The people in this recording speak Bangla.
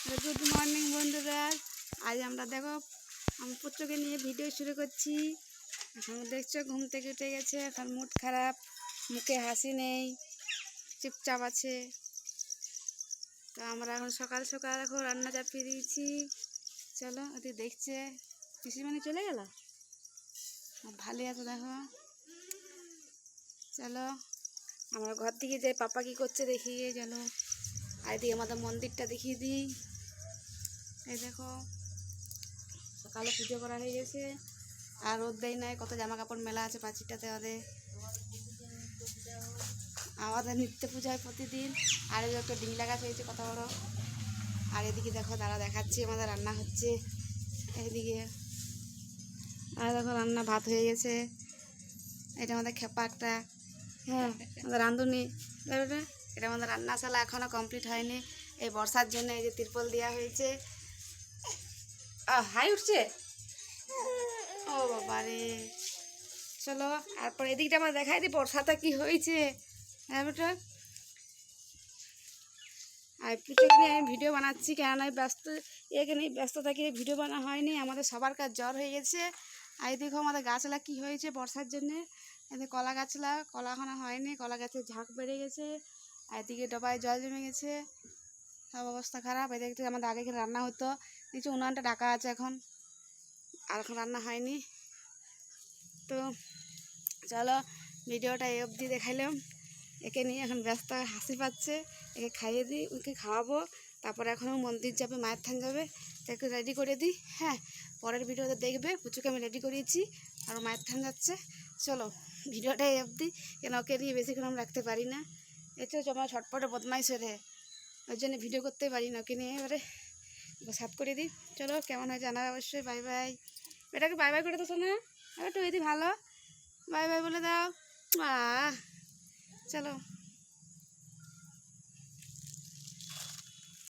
গুড মর্নিং বন্ধুরা। আজ আমরা দেখো আমি পুত্রকে নিয়ে ভিডিও শুরু করছি। এখন দেখছো ঘুম থেকে উঠে গেছে, এখন মুড খারাপ, মুখে হাসি নেই, চুপচাপ আছে। তো আমরা এখন সকাল সকাল এখন রান্না চাপিয়ে দিয়েছি। চলো ওদের দেখছে, পিসিমণি চলে গেল, ভালো আছে দেখো। চলো আমরা ঘর থেকে যাই, পাপা কি করছে দেখিয়ে। চলো আর এদিকে আমাদের মন্দিরটা দেখিয়ে দিই। এই দেখো সকালে পুজো করা হয়ে গেছে, আর রোদ দেয় নাই, কত জামা কাপড় মেলা আছে পাঁচিটাতে। আমাদের নিত্য পূজা হয় প্রতিদিন। আর এই একটা ডিংলা গাছ হয়েছে কত বড়। আর এদিকে দেখো দাঁড়া দেখাচ্ছি, আমাদের রান্না হচ্ছে এদিকে। আর দেখো রান্না ভাত হয়ে গেছে। এটা আমাদের খেপা একটা, হ্যাঁ আমাদের রাঁধুনি। এটা আমাদের রান্নাশালা এখনও কমপ্লিট হয়নি। এই বর্ষার জন্য এই যে তিরপল দেওয়া হয়েছে। হাই উঠছে, ও বাবা রে। চলো তারপর এদিকটা আমার দেখাই দিই বর্ষাটা কি হয়েছে। হ্যাঁ বেটা, আর পুজোকে নিয়ে আমি ভিডিও বানাচ্ছি, কেননা ব্যস্ত একে নিয়ে ব্যস্ত থাকি, ভিডিও বানা হয়নি। আমাদের সবার কাজ জ্বর হয়ে গেছে। আর দেখো আমাদের গাছলা কি হয়েছে বর্ষার জন্যে। এদিকে কলা গাছলা, কলা এখনো হয়নি, কলা গাছের ঝাঁক বেড়ে গেছে। আর এদিকে ডবায় জল জমে গেছে, সব অবস্থা খারাপ। এদিকে আমাদের আগে এখানে রান্না হতো, নিচে উনানটা ডাকা আছে এখন, আর এখন রান্না হয়নি। তো চলো ভিডিওটা এই অবধি দেখাইলাম। একে নিয়ে এখন ব্যস্ত, হাসি পাচ্ছে। একে খাইয়ে দিই, ওকে খাওয়াবো, তারপরে এখনও মন্দির যাবে, মায়ের থান যাবে, তো একটু রেডি করে দিই। হ্যাঁ পরের ভিডিওতে দেখবে পুচুকে আমি রেডি করিয়েছি আর মায়ের থান যাচ্ছে। চলো ভিডিওটা এই অবধি, কেন ওকে নিয়ে বেশিক্ষণ আমি রাখতে পারি না। এতে আমার ছটপটে বদমাইশ রে, ওই জন্য ভিডিও করতে পারি না। ওকে নিয়ে এবারে সাত করে দিই। চলো কেমন হয় জানা অবশ্যই। বাই বাই, এটাকে বাই বাই করে তো শোনা, একটু যদি ভালো বাই বাই বলে দাও। চলো।